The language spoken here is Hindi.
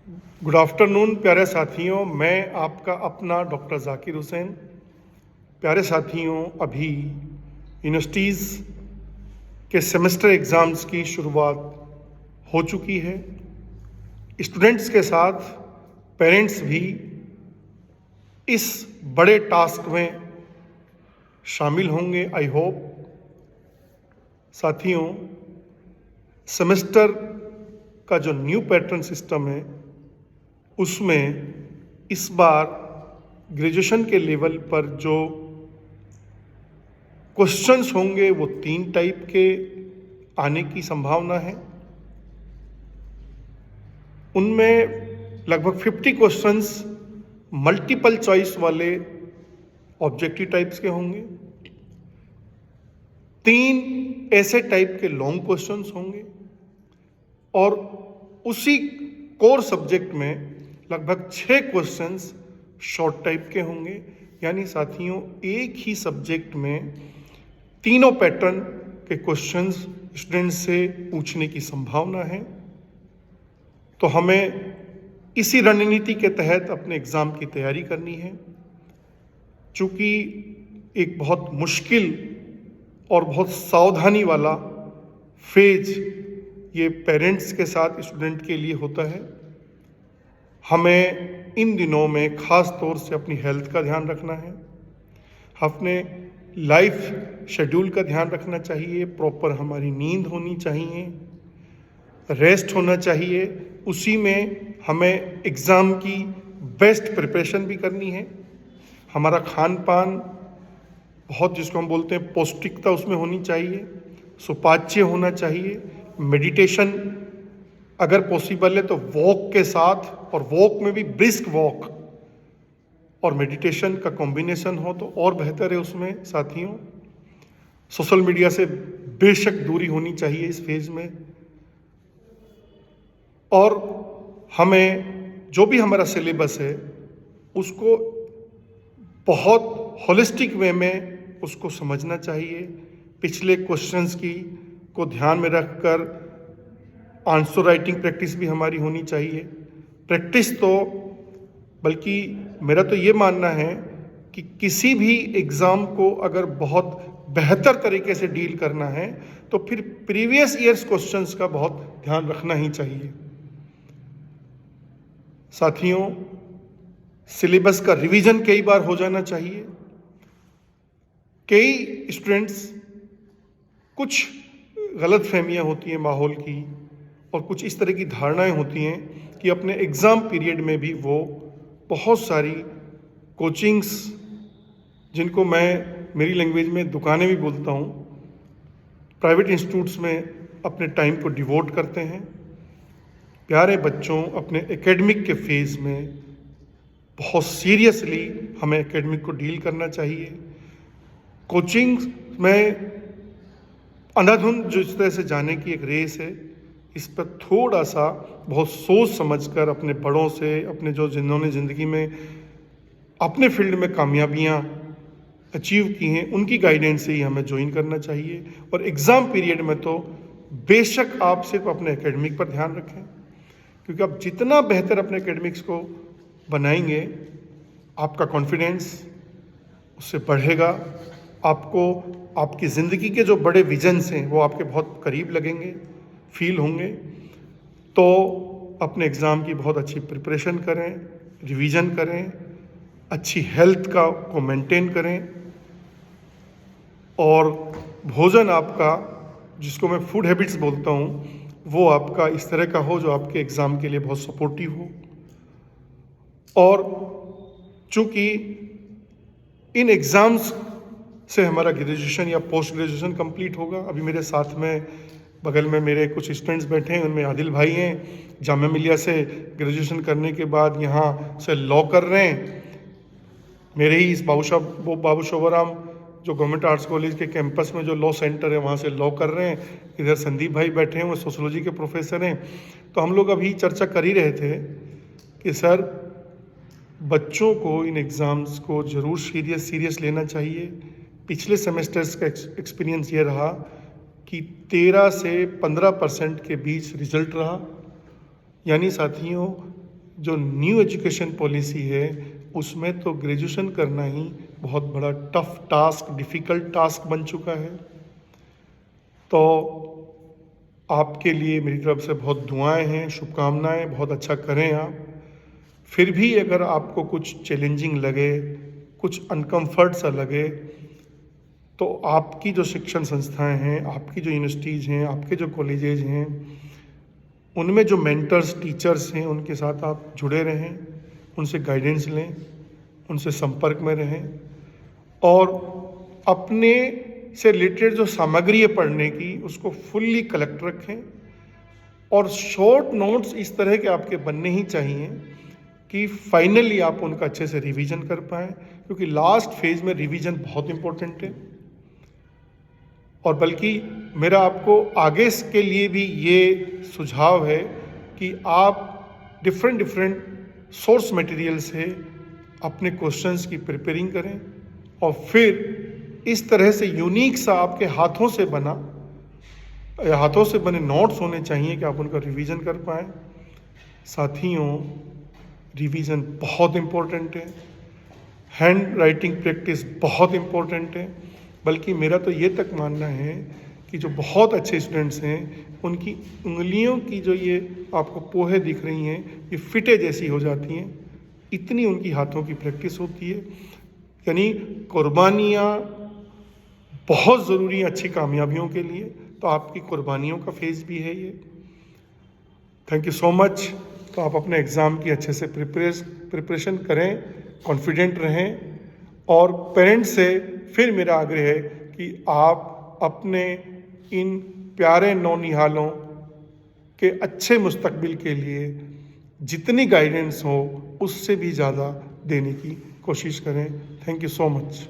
गुड आफ्टरनून प्यारे साथियों, मैं आपका अपना डॉक्टर जाकिर हुसैन। प्यारे साथियों, अभी यूनिवर्सिटीज़ के सेमेस्टर एग्ज़ाम्स की शुरुआत हो चुकी है। स्टूडेंट्स के साथ पेरेंट्स भी इस बड़े टास्क में शामिल होंगे, आई होप। साथियों, सेमेस्टर का जो न्यू पैटर्न सिस्टम है उसमें इस बार ग्रेजुएशन के लेवल पर जो क्वेश्चंस होंगे वो 3 टाइप के आने की संभावना है। उनमें लगभग 50 क्वेश्चंस मल्टीपल चॉइस वाले ऑब्जेक्टिव टाइप्स के होंगे, 3 ऐसे टाइप के लॉन्ग क्वेश्चंस होंगे और उसी कोर सब्जेक्ट में लगभग 6 क्वेश्चंस शॉर्ट टाइप के होंगे। यानी साथियों, एक ही सब्जेक्ट में तीनों पैटर्न के क्वेश्चंस स्टूडेंट से पूछने की संभावना है। तो हमें इसी रणनीति के तहत अपने एग्ज़ाम की तैयारी करनी है। चूँकि एक बहुत मुश्किल और बहुत सावधानी वाला फेज ये पेरेंट्स के साथ स्टूडेंट के लिए होता है, हमें इन दिनों में ख़ास तौर से अपनी हेल्थ का ध्यान रखना है, अपने लाइफ शेड्यूल का ध्यान रखना चाहिए, प्रॉपर हमारी नींद होनी चाहिए, रेस्ट होना चाहिए। उसी में हमें एग्ज़ाम की बेस्ट प्रिपरेशन भी करनी है। हमारा खान पान बहुत, जिसको हम बोलते हैं पौष्टिकता, उसमें होनी चाहिए, सुपाच्य होना चाहिए। मेडिटेशन अगर पॉसिबल है तो वॉक के साथ, और वॉक में भी ब्रिस्क वॉक और मेडिटेशन का कॉम्बिनेशन हो तो और बेहतर है। उसमें साथियों, सोशल मीडिया से बेशक दूरी होनी चाहिए इस फेज में, और हमें जो भी हमारा सिलेबस है उसको बहुत होलिस्टिक वे में उसको समझना चाहिए। पिछले क्वेश्चंस की को ध्यान में रखकर आंसर राइटिंग प्रैक्टिस भी हमारी होनी चाहिए। प्रैक्टिस तो, बल्कि मेरा तो ये मानना है कि किसी भी एग्ज़ाम को अगर बहुत बेहतर तरीके से डील करना है तो फिर प्रीवियस ईयर्स क्वेश्चंस का बहुत ध्यान रखना ही चाहिए। साथियों, सिलेबस का रिवीजन कई बार हो जाना चाहिए। कई स्टूडेंट्स, कुछ गलतफहमियां होती हैं माहौल की, और कुछ इस तरह की धारणाएं होती हैं कि अपने एग्ज़ाम पीरियड में भी वो बहुत सारी कोचिंग्स, जिनको मैं मेरी लैंग्वेज में दुकानें भी बोलता हूँ, प्राइवेट इंस्टीट्यूट्स में अपने टाइम को डिवोट करते हैं। प्यारे बच्चों, अपने एकेडमिक के फेज़ में बहुत सीरियसली हमें एकेडमिक को डील करना चाहिए। कोचिंग में अंधाधुंध जो इस तरह से जाने की एक रेस है, इस पर थोड़ा सा बहुत सोच समझकर अपने बड़ों से, अपने जो जिन्होंने ज़िंदगी में अपने फील्ड में कामयाबियाँ अचीव की हैं, उनकी गाइडेंस से ही हमें ज्वाइन करना चाहिए। और एग्ज़ाम पीरियड में तो बेशक आप सिर्फ अपने एकेडमिक पर ध्यान रखें, क्योंकि आप जितना बेहतर अपने एकेडमिक्स को बनाएंगे, आपका कॉन्फिडेंस उससे बढ़ेगा। आपको आपकी ज़िंदगी के जो बड़े विजन्स हैं वो आपके बहुत करीब लगेंगे, फील होंगे। तो अपने एग्ज़ाम की बहुत अच्छी प्रिपरेशन करें, रिवीजन करें, अच्छी हेल्थ को मेंटेन करें, और भोजन आपका, जिसको मैं फूड हैबिट्स बोलता हूँ, वो आपका इस तरह का हो जो आपके एग्ज़ाम के लिए बहुत सपोर्टिव हो। और चूँकि इन एग्ज़ाम्स से हमारा ग्रेजुएशन या पोस्ट ग्रेजुएशन कंप्लीट होगा। अभी मेरे साथ में बगल में मेरे कुछ स्टूडेंट्स बैठे हैं, उनमें आदिल भाई हैं, जामिया मिलिया से ग्रेजुएशन करने के बाद यहाँ से लॉ कर रहे हैं। मेरे ही इस बाबू शोभाराम जो गवर्नमेंट आर्ट्स कॉलेज के कैंपस में जो लॉ सेंटर है, वहाँ से लॉ कर रहे हैं। इधर संदीप भाई बैठे हैं, वो सोशोलॉजी के प्रोफेसर हैं। तो हम लोग अभी चर्चा कर ही रहे थे कि सर, बच्चों को इन एग्ज़ाम्स को ज़रूर सीरियस लेना चाहिए। पिछले सेमेस्टर्स का एक्सपीरियंस ये रहा कि 13 से 15% के बीच रिजल्ट रहा। यानी साथियों, जो न्यू एजुकेशन पॉलिसी है उसमें तो ग्रेजुएशन करना ही बहुत बड़ा टफ टास्क, डिफ़िकल्ट टास्क बन चुका है। तो आपके लिए मेरी तरफ से बहुत दुआएं हैं, शुभकामनाएं, बहुत अच्छा करें आप। फिर भी अगर आपको कुछ चैलेंजिंग लगे, कुछ अनकम्फर्ट सा लगे, तो आपकी जो शिक्षण संस्थाएं हैं, आपकी जो यूनिवर्सिटीज़ हैं, आपके जो कॉलेजेज हैं, उनमें जो मेंटर्स, टीचर्स हैं, उनके साथ आप जुड़े रहें, उनसे गाइडेंस लें, उनसे संपर्क में रहें और अपने से रिलेटेड जो सामग्री है पढ़ने की, उसको फुल्ली कलेक्ट रखें। और शॉर्ट नोट्स इस तरह के आपके बनने ही चाहिए कि फाइनली आप उनका अच्छे से रिवीजन कर पाएँ, क्योंकि लास्ट फेज में रिवीजन बहुत इम्पोर्टेंट है। और बल्कि मेरा आपको आगे के लिए भी ये सुझाव है कि आप डिफरेंट सोर्स मटेरियल से अपने क्वेश्चंस की प्रिपेयरिंग करें और फिर इस तरह से यूनिक सा आपके हाथों से बने नोट्स होने चाहिए कि आप उनका रिवीजन कर पाएँ। साथियों, रिवीजन बहुत इम्पोर्टेंट है, हैंड राइटिंग प्रैक्टिस बहुत इम्पोर्टेंट है। बल्कि मेरा तो ये तक मानना है कि जो बहुत अच्छे स्टूडेंट्स हैं, उनकी उंगलियों की जो ये आपको पोहे दिख रही हैं, ये फिटे जैसी हो जाती हैं, इतनी उनकी हाथों की प्रैक्टिस होती है। यानी कुर्बानियाँ बहुत ज़रूरी हैं अच्छी कामयाबियों के लिए, तो आपकी कुर्बानियों का फेज़ भी है ये। Thank you so much. तो आप अपने एग्ज़ाम की अच्छे से प्रिपरेशन करें, कॉन्फिडेंट रहें। और पेरेंट्स से फिर मेरा आग्रह है कि आप अपने इन प्यारे नौनिहालों के अच्छे मुस्तकबिल के लिए जितनी गाइडेंस हो उससे भी ज़्यादा देने की कोशिश करें। Thank you so much.